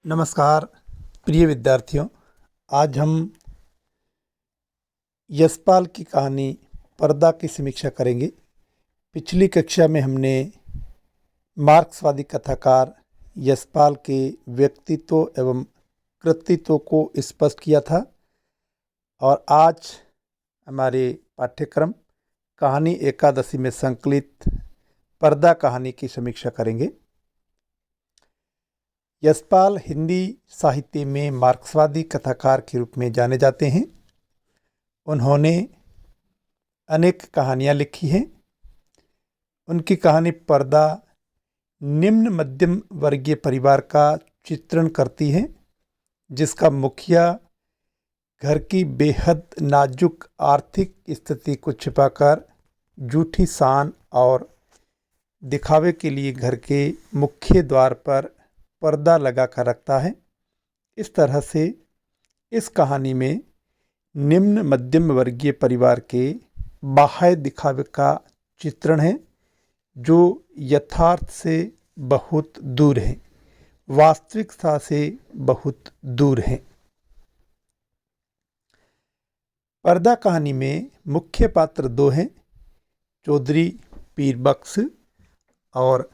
नमस्कार प्रिय विद्यार्थियों। आज हम यशपाल की कहानी पर्दा की समीक्षा करेंगे। पिछली कक्षा में हमने मार्क्सवादी कथाकार यशपाल के व्यक्तित्व एवं कृतित्व को स्पष्ट किया था और आज हमारे पाठ्यक्रम कहानी एकादशी में संकलित पर्दा कहानी की समीक्षा करेंगे। यशपाल हिंदी साहित्य में मार्क्सवादी कथाकार के रूप में जाने जाते हैं। उन्होंने अनेक कहानियाँ लिखी हैं। उनकी कहानी पर्दा निम्न मध्यम वर्गीय परिवार का चित्रण करती है, जिसका मुखिया घर की बेहद नाजुक आर्थिक स्थिति को छिपाकर झूठी शान और दिखावे के लिए घर के मुख्य द्वार पर पर्दा लगा कर रखता है। इस तरह से इस कहानी में निम्न मध्यम वर्गीय परिवार के बाह्य दिखावे का चित्रण है, जो यथार्थ से बहुत दूर है, वास्तविकता से बहुत दूर है। पर्दा कहानी में मुख्य पात्र दो हैं, चौधरी पीर बख्श और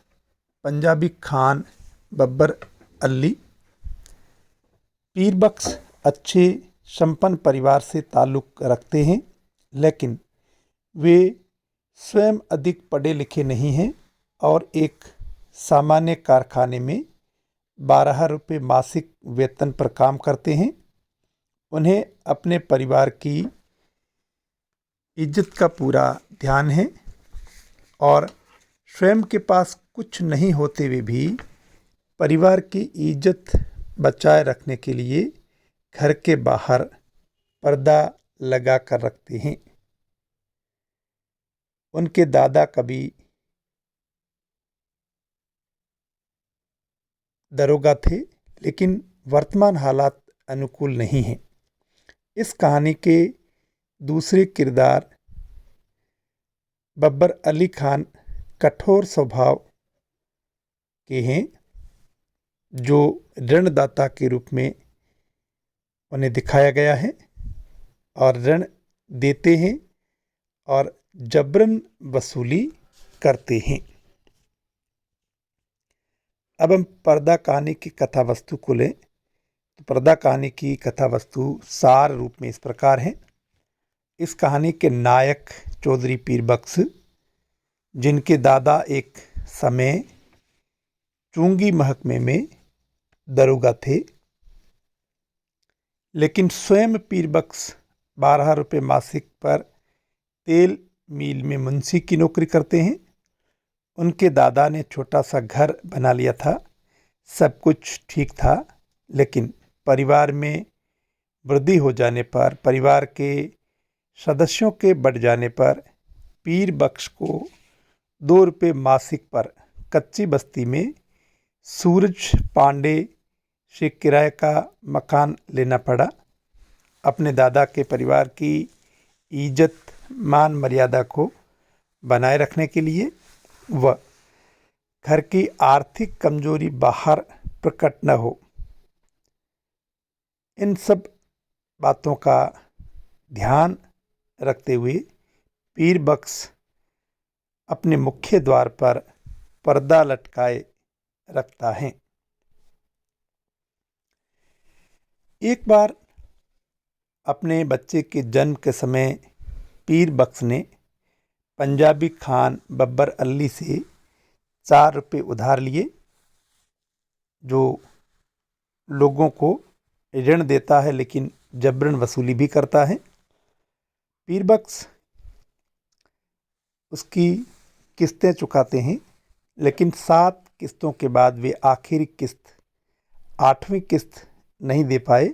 पंजाबी खान बब्बर अली। पीर बख्श अच्छे संपन्न परिवार से ताल्लुक़ रखते हैं, लेकिन वे स्वयं अधिक पढ़े लिखे नहीं हैं और एक सामान्य कारखाने में 12 रुपये मासिक वेतन पर काम करते हैं। उन्हें अपने परिवार की इज्जत का पूरा ध्यान है और स्वयं के पास कुछ नहीं होते हुए भी परिवार की इज्जत बचाए रखने के लिए घर के बाहर पर्दा लगा कर रखते हैं। उनके दादा कभी दरोगा थे, लेकिन वर्तमान हालात अनुकूल नहीं हैं। इस कहानी के दूसरे किरदार बब्बर अली खान कठोर स्वभाव के हैं, जो ऋणदाता के रूप में उन्हें दिखाया गया है और ऋण देते हैं और जबरन वसूली करते हैं। अब हम पर्दा कहानी की कथा वस्तु को लें तो पर्दा कहानी की कथा वस्तु सार रूप में इस प्रकार है। इस कहानी के नायक चौधरी पीर बख्श, जिनके दादा एक समय चुंगी महकमे में दरोगा थे, लेकिन स्वयं पीर बख्श 12 रुपये मासिक पर तेल मिल में मुंशी की नौकरी करते हैं। उनके दादा ने छोटा सा घर बना लिया था। सब कुछ ठीक था, लेकिन परिवार में वृद्धि हो जाने पर, परिवार के सदस्यों के बढ़ जाने पर पीर बख्श को 2 रुपये मासिक पर कच्ची बस्ती में सूरज पांडे से किराए का मकान लेना पड़ा। अपने दादा के परिवार की इज्जत मान मर्यादा को बनाए रखने के लिए व घर की आर्थिक कमजोरी बाहर प्रकट न हो, इन सब बातों का ध्यान रखते हुए पीर बख्श अपने मुख्य द्वार पर पर्दा लटकाए रखता है। एक बार अपने बच्चे के जन्म के समय पीर बख्श ने पंजाबी खान बब्बर अली से 4 रुपये उधार लिए, जो लोगों को ऋण देता है लेकिन जबरन वसूली भी करता है। पीर बख्श उसकी किस्तें चुकाते हैं, लेकिन 7 किस्तों के बाद वे आखिरी किस्त 8वीं किस्त नहीं दे पाए,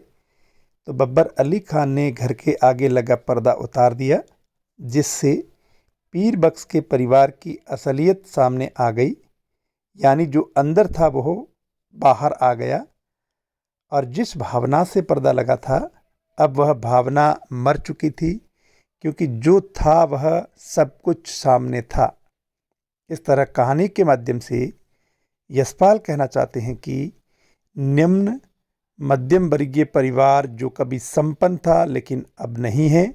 तो बब्बर अली खान ने घर के आगे लगा पर्दा उतार दिया, जिससे पीर बख्श के परिवार की असलियत सामने आ गई। यानी जो अंदर था वो बाहर आ गया और जिस भावना से पर्दा लगा था, अब वह भावना मर चुकी थी, क्योंकि जो था वह सब कुछ सामने था। इस तरह कहानी के माध्यम से यशपाल कहना चाहते हैं कि निम्न मध्यम वर्गीय परिवार जो कभी संपन्न था लेकिन अब नहीं है,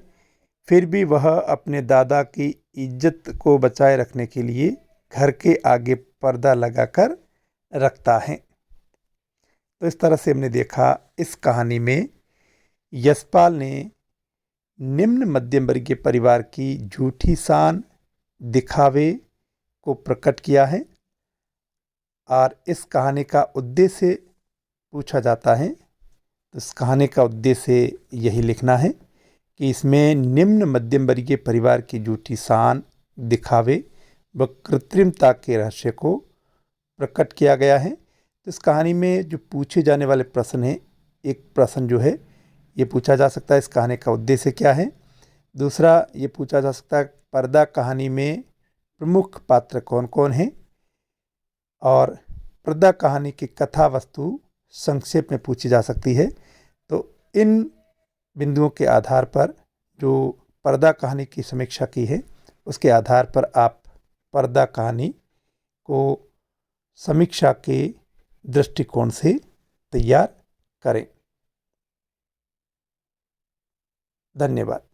फिर भी वह अपने दादा की इज्जत को बचाए रखने के लिए घर के आगे पर्दा लगाकर रखता है। तो इस तरह से हमने देखा इस कहानी में यशपाल ने निम्न मध्यम वर्गीय परिवार की झूठी शान, दिखावे को प्रकट किया है। और इस कहानी का उद्देश्य पूछा जाता है तो इस कहानी का उद्देश्य यही लिखना है कि इसमें निम्न मध्यम वर्गीय परिवार की झूठी शान, दिखावे व कृत्रिमता के रहस्य को प्रकट किया गया है। तो इस कहानी में जो पूछे जाने वाले प्रश्न हैं, एक प्रश्न जो है ये पूछा जा सकता है, इस कहानी का उद्देश्य क्या है। दूसरा ये पूछा जा सकता है पर्दा कहानी में प्रमुख पात्र कौन कौन हैं। और पर्दा कहानी की कथा वस्तु संक्षेप में पूछी जा सकती है। तो इन बिंदुओं के आधार पर जो पर्दा कहानी की समीक्षा की है उसके आधार पर आप पर्दा कहानी को समीक्षा के दृष्टिकोण से तैयार करें। धन्यवाद।